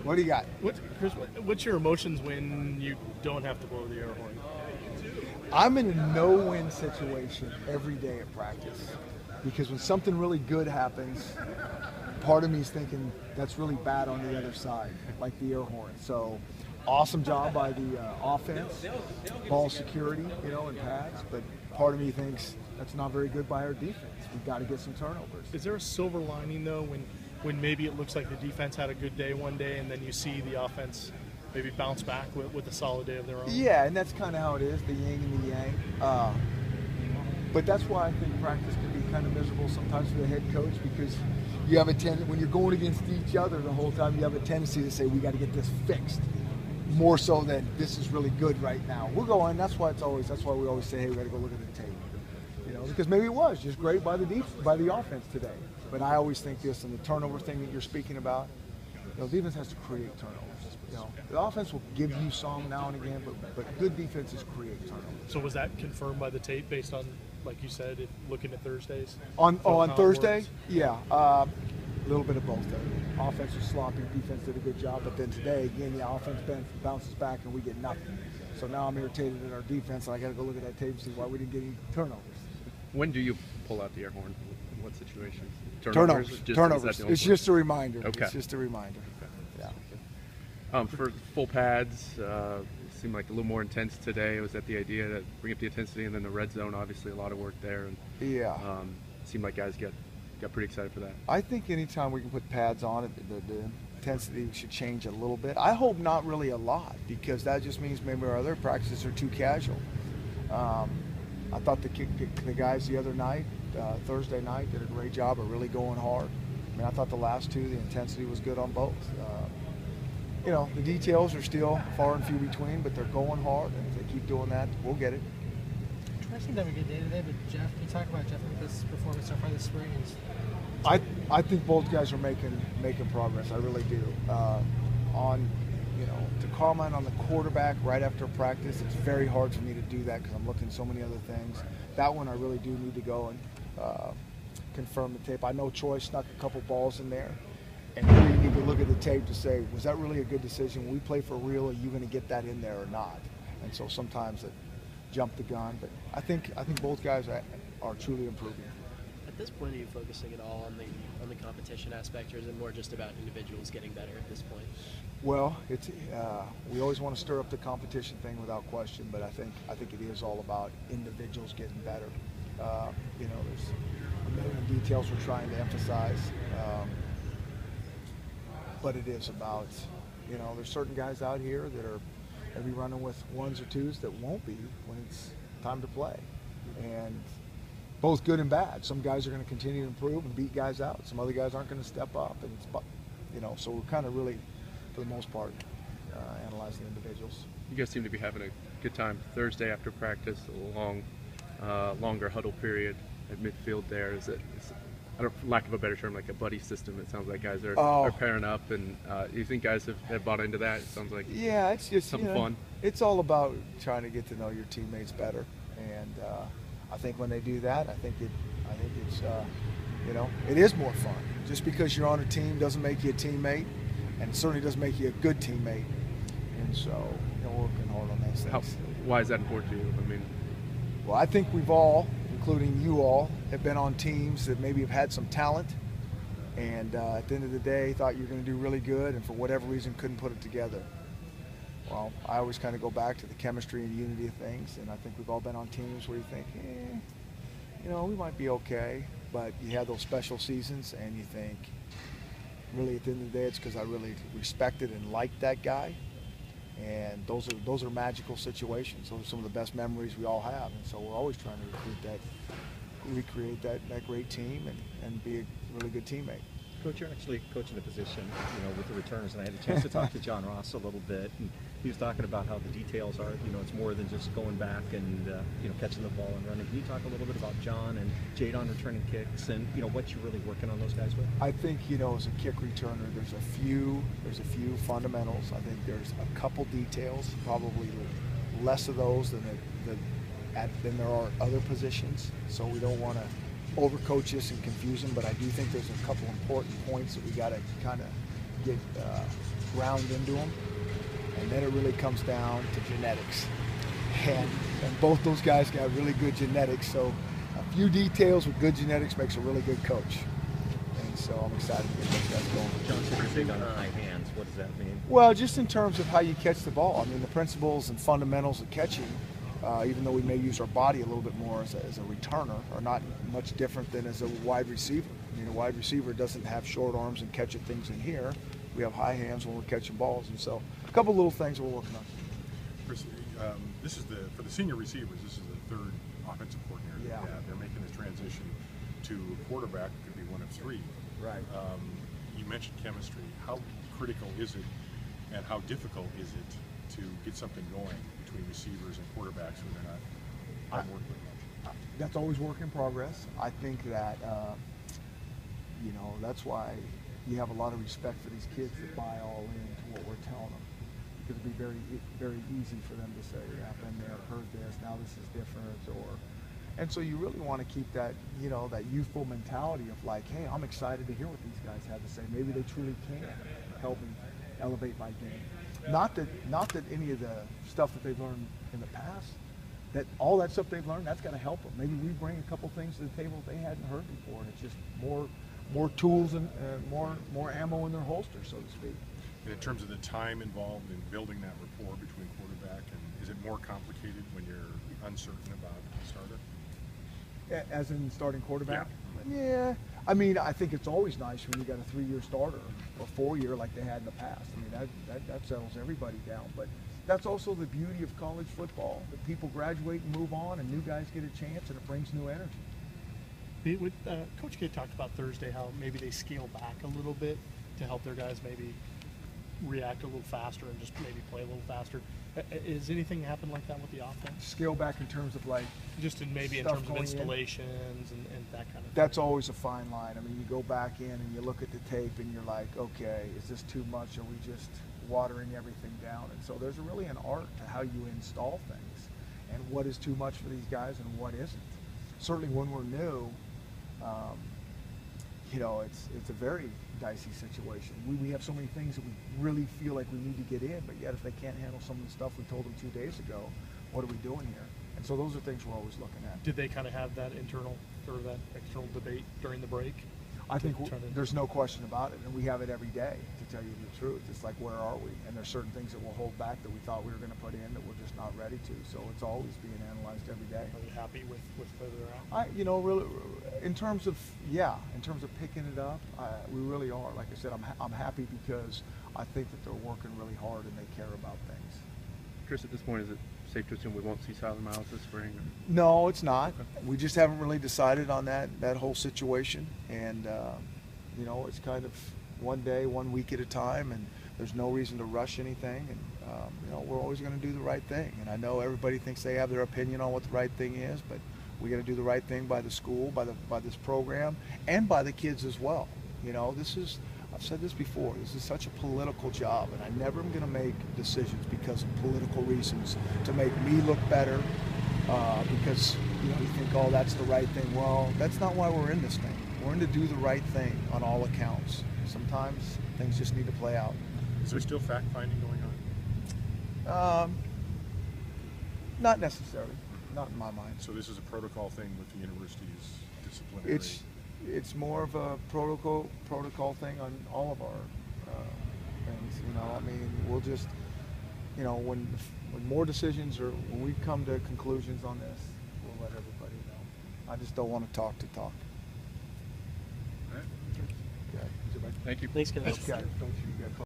What do you got? Chris, what's your emotions when you don't have to blow the air horn? I'm in a no-win situation every day at practice because when something really good happens, part of me is thinking that's really bad on the other side, like the air horn. So, awesome job by the offense, ball security, and pads. But part of me thinks that's not very good by our defense. We've got to get some turnovers. Is there a silver lining though when maybe it looks like the defense had a good day one day and then you see the offense maybe bounce back with a solid day of their own? Yeah, and that's kind of how it is, the yin and the yang. But that's why I think practice can be kind of miserable sometimes for the head coach because you have a tendency, when you're going against each other the whole time, you have a tendency to say, we got to get this fixed. More so than this is really good right now. We're going, that's why we always say, hey, we got to go look at the tape. Because maybe it was just great by the offense today. But I always think this, and the turnover thing that you're speaking about, defense has to create turnovers. The offense will give you some now and again, but good defenses create turnovers. So was that confirmed by the tape based on, like you said, looking at Thursdays? On Thursday? Yeah. A little bit of both. Offense was sloppy, defense did a good job, but then today, again, the offense bounces back and we get nothing. So now I'm irritated at our defense, and I got to go look at that tape and see why we didn't get any turnovers. When do you pull out the air horn? In what situations? Turnovers. It's just a reminder. Okay. It's just a reminder. Okay. Yeah. For full pads, it seemed like a little more intense today. Was that the idea to bring up the intensity, and then the red zone? Obviously, a lot of work there. And, yeah. It seemed like guys got pretty excited for that. I think anytime we can put pads on it, the intensity should change a little bit. I hope not really a lot because that just means maybe our other practices are too casual. I thought the guys the other night, Thursday night, did a great job of really going hard. I mean, I thought the last two, the intensity was good on both. The details are still far and few between, but they're going hard, and if they keep doing that, we'll get it. Trusting them a good day today, but Jeff, can you talk about Jeff Lucas' performance so far this spring? I think both guys are making progress. I really do. To comment on the quarterback right after practice, it's very hard for me to do that because I'm looking at so many other things. That one I really do need to go and confirm the tape. I know Troy snuck a couple balls in there, and really need to look at the tape to say, was that really a good decision? When we play for real, are you going to get that in there or not? And so sometimes it jumped the gun, but I think both guys are truly improving. At this point, are you focusing at all on the competition aspect, or is it more just about individuals getting better at this point? Well, it's we always want to stir up the competition thing without question, but I think it is all about individuals getting better. There's a million details we're trying to emphasize, but it is about there's certain guys out here that are maybe running with ones or twos that won't be when it's time to play, and both good and bad. Some guys are going to continue to improve and beat guys out. Some other guys aren't going to step up, and so we're kind of really, for the most part, analyzing individuals. You guys seem to be having a good time Thursday after practice. A longer huddle period at midfield there. Is for lack of a better term, like a buddy system? It sounds like guys are pairing up, and you think guys have bought into that? It sounds like it's just something fun. It's all about trying to get to know your teammates better, and I think when they do that, I think it's it is more fun. Just because you're on a team doesn't make you a teammate, and it certainly doesn't make you a good teammate. And so we're working hard on those things. Why is that important to you? I mean, well, I think we've all, including you all, have been on teams that maybe have had some talent, and at the end of the day, thought you were going to do really good, and for whatever reason couldn't put it together. Well, I always kind of go back to the chemistry and unity of things, and I think we've all been on teams where you think, we might be okay, but you have those special seasons, and you think, really at the end of the day, it's because I really respected and liked that guy, and those are magical situations. Those are some of the best memories we all have, and so we're always trying to recreate that great team and be a really good teammate. Coach, you're actually coaching the position, with the returners, and I had a chance to talk to John Ross a little bit, and he was talking about how the details are, it's more than just going back and, catching the ball and running. Can you talk a little bit about John and Jadon returning kicks and, what you're really working on those guys with? I think, as a kick returner, there's a few fundamentals. I think there's a couple details, probably less of those than there are other positions, so we don't want to overcoach this and confuse them, but I do think there's a couple important points that we got to kind of get ground into them. And then it really comes down to genetics. And both those guys got really good genetics. So a few details with good genetics makes a really good coach. And so I'm excited to get those guys going. John said you're big on high hands. What does that mean? Well, just in terms of how you catch the ball. I mean, the principles and fundamentals of catching, even though we may use our body a little bit more as a returner, are not much different than as a wide receiver. I mean, a wide receiver doesn't have short arms and catching things in here. We have high hands when we're catching balls. And so a couple little things we're working on. This is for the senior receivers, this is the third offensive coordinator that we have. They're making this transition to quarterback, could be one of three. Right. You mentioned chemistry. How critical is it and how difficult is it to get something going between receivers and quarterbacks when they're not working much? That's always work in progress. I think that, that's why you have a lot of respect for these kids that buy all into what we're telling them. Because it'd be very, very easy for them to say, yeah, I've been there, heard this, now this is different, and so you really want to keep that, that youthful mentality of like, hey, I'm excited to hear what these guys have to say. Maybe they truly can help me elevate my game. Not that any of the stuff that they've learned in the past, that all that stuff they've learned, that's got to help them. Maybe we bring a couple things to the table they hadn't heard before, and it's just more tools and more ammo in their holster, so to speak. And in terms of the time involved in building that rapport between quarterback and is it more complicated when you're uncertain about the starter? As in starting quarterback? Yeah. I mean, I think it's always nice when you got a 3-year starter or 4-year like they had in the past. I mean, that settles everybody down. But that's also the beauty of college football, that people graduate and move on and new guys get a chance and it brings new energy. Coach K talked about Thursday how maybe they scale back a little bit to help their guys maybe react a little faster and just maybe play a little faster. Is anything happen like that with the offense? Scale back in terms of like just in terms of installations and that kind of thing. That's always a fine line. I mean, you go back in and you look at the tape and you're like, okay, is this too much? Are we just watering everything down? And so there's really an art to how you install things and what is too much for these guys and what isn't. Certainly when we're new, it's a very dicey situation. We have so many things that we really feel like we need to get in, but yet if they can't handle some of the stuff we told them 2 days ago, what are we doing here? And so those are things we're always looking at. Did they kind of have that internal or that external debate during the break? I think there's no question about it, and we have it every day, to tell you the truth. It's like, where are we? And there's certain things that we'll hold back that we thought we were going to put in that we're just not ready to. So it's always being analyzed every day. Are you happy with where they're at? Really, in terms of picking it up, we really are. Like I said, I'm happy because I think that they're working really hard and they care about things. Chris, at this point, is it safe to assume we won't see Silent Miles this spring? Or? No, it's not. Okay. We just haven't really decided on that whole situation, and it's kind of one day, 1 week at a time, and there's no reason to rush anything. And we're always going to do the right thing. And I know everybody thinks they have their opinion on what the right thing is, but we got to do the right thing by the school, by this program, and by the kids as well. I've said this before, this is such a political job, and I never am going to make decisions because of political reasons to make me look better, because you think, oh, that's the right thing. Well, that's not why we're in this thing. We're in to do the right thing on all accounts. Sometimes things just need to play out. Is there still fact-finding going on? Not necessarily, not in my mind. So this is a protocol thing with the university's disciplinary? It's more of a protocol thing on all of our things. We'll just, when more decisions or when we come to conclusions on this, we'll let everybody know. I just don't want to talk. All right. Okay. Thank you. Thanks, guys. Okay.